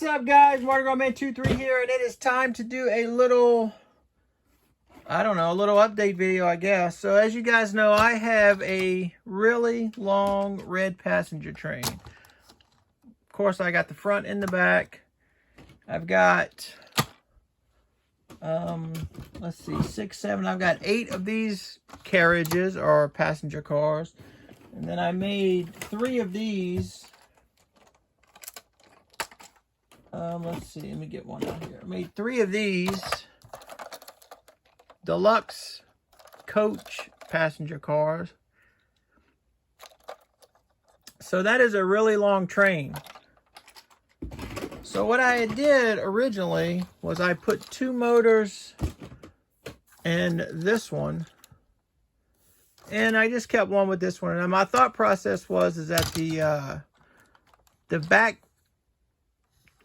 up, guys? MartinGrowman23 here, and it is time to do a little, a little update video, I guess. So as you guys know, I have a really long red passenger train. Of course, I got the front and the back. I've got, let's see, 6, 7. I've got 8 of these carriages or passenger cars. And then I made 3 of these. Let's see, let me get one out here. I made 3 of these deluxe coach passenger cars. So that is a really long train. So what I did originally was I put 2 motors in this one, and I just kept one with this one. And my thought process was that the back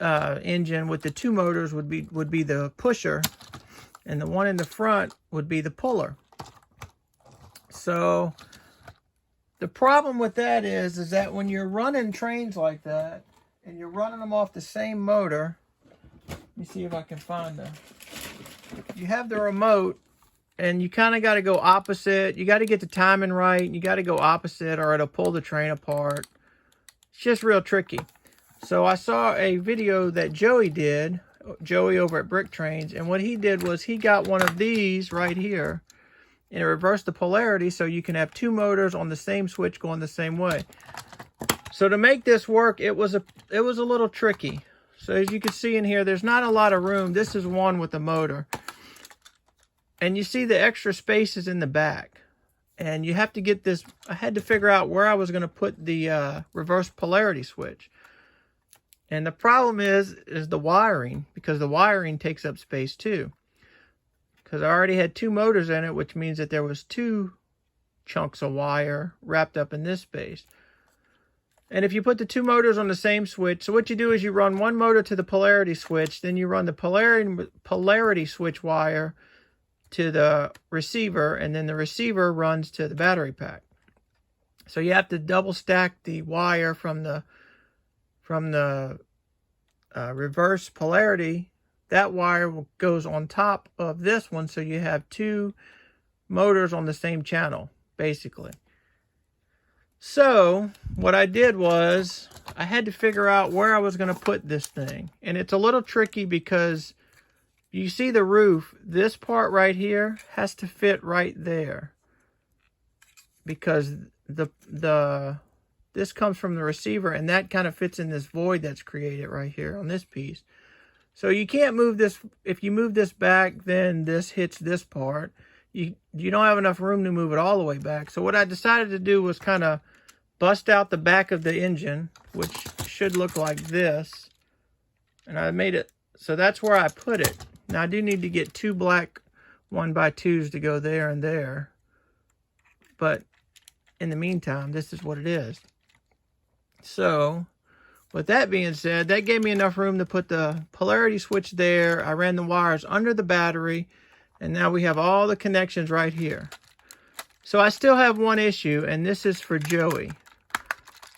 engine with the 2 motors would be the pusher, and the one in the front would be the puller. So the problem with that is that when you're running trains like that and you're running them off the same motor, let me see if I can find them. You have the remote and you kind of got to go opposite. You got to get the timing right. You got to go opposite or it'll pull the train apart. It's just real tricky. So I saw a video that Joey did, Joey over at Bricktrains, and what he did was he got one of these right here, and it reversed the polarity so you can have 2 motors on the same switch going the same way. So to make this work, it was a little tricky. So as you can see in here, there's not a lot of room. This is one with the motor. And you see the extra spaces in the back. And you have to get this, I had to figure out where I was going to put the reverse polarity switch. And the problem is the wiring, because the wiring takes up space too. Because I already had 2 motors in it, which means that there was 2 chunks of wire wrapped up in this space. And if you put the 2 motors on the same switch, so what you do is you run one motor to the polarity switch, then you run the polarity switch wire to the receiver, and then the receiver runs to the battery pack. So you have to double stack the wire from the reverse polarity. That wire goes on top of this one, so you have 2 motors on the same channel, basically. So what I did was I had to figure out where I was going to put this thing. And it's a little tricky because you see the roof, this part right here has to fit right there, because this comes from the receiver, and that kind of fits in this void that's created right here on this piece. So you can't move this. If you move this back, then this hits this part. You don't have enough room to move it all the way back. So what I decided to do was kind of bust out the back of the engine, which should look like this. And I made it, so that's where I put it. Now I do need to get 2 black 1x2s to go there and there. But in the meantime, this is what it is. So with that being said, that gave me enough room to put the polarity switch there. I ran the wires under the battery, and now we have all the connections right here. So I still have one issue, and this is for Joey.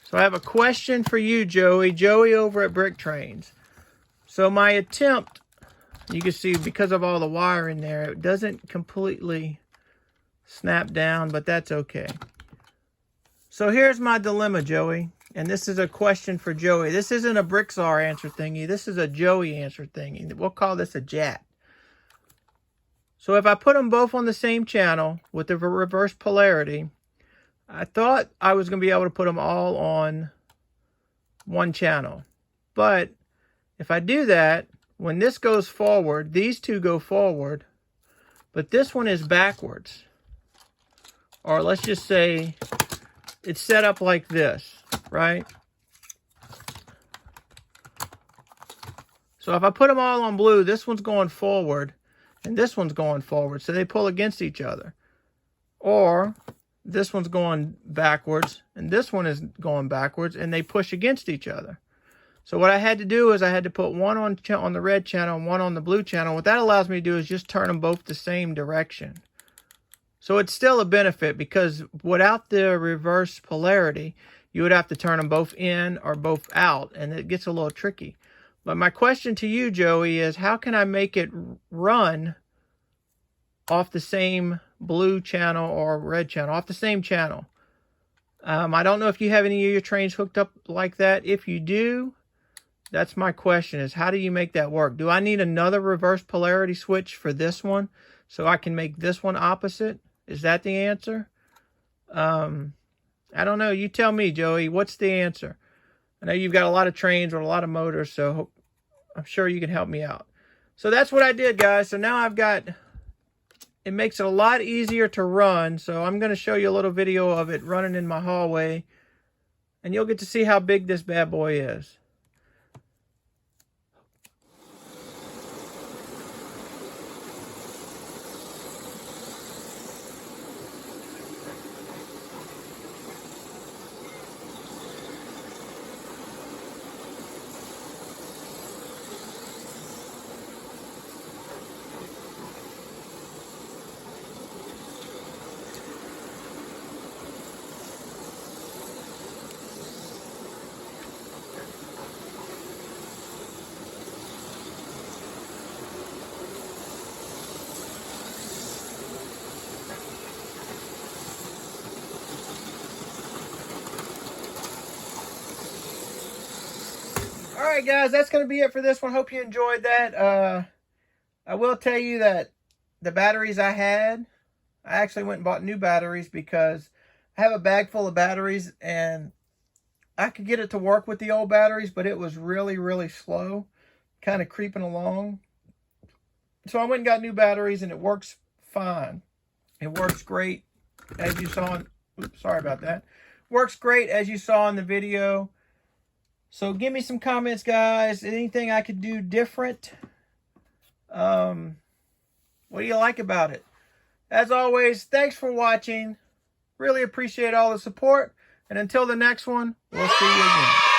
So I have a question for you, Joey. Joey over at Bricktrains. So my attempt, you can see because of all the wire in there, it doesn't completely snap down, but that's okay. So here's my dilemma, Joey. And this is a question for Joey. This isn't a Brickzar answer thingy. This is a Joey answer thingy. We'll call this a JAT. So if I put them both on the same channel with the reverse polarity, I thought I was going to be able to put them all on one channel. But if I do that, when this goes forward, these 2 go forward, but this one is backwards. Or let's just say it's set up like this, right? So if I put them all on blue, this one's going forward and this one's going forward, so they pull against each other. Or this one's going backwards and this one is going backwards, and they push against each other. So what I had to do is I had to put one on the red channel and one on the blue channel. What that allows me to do is just turn them both the same direction. So it's still a benefit, because without the reverse polarity, you would have to turn them both in or both out, and it gets a little tricky. But my question to you, Joey, is how can I make it run off the same blue channel or red channel, off the same channel? I don't know if you have any of your trains hooked up like that. If you do, that's my question, is how do you make that work? Do I need another reverse polarity switch for this one so I can make this one opposite? Is that the answer? I don't know. You tell me, Joey. What's the answer? I know you've got a lot of trains with a lot of motors, so I'm sure you can help me out. So that's what I did, guys. So now I've got, it makes it a lot easier to run. So I'm going to show you a little video of it running in my hallway, and you'll get to see how big this bad boy is. Alright guys, that's going to be it for this one. Hope you enjoyed that. I will tell you that the batteries I had, I actually went and bought new batteries because I have a bag full of batteries and I could get it to work with the old batteries, but it was really, really slow, kind of creeping along. So I went and got new batteries and it works fine. It works great, as you saw. Oops, sorry about that. Works great as you saw in the video. So give me some comments, guys. Anything I could do different? What do you like about it? As always, thanks for watching. Really appreciate all the support. And until the next one, we'll see you again.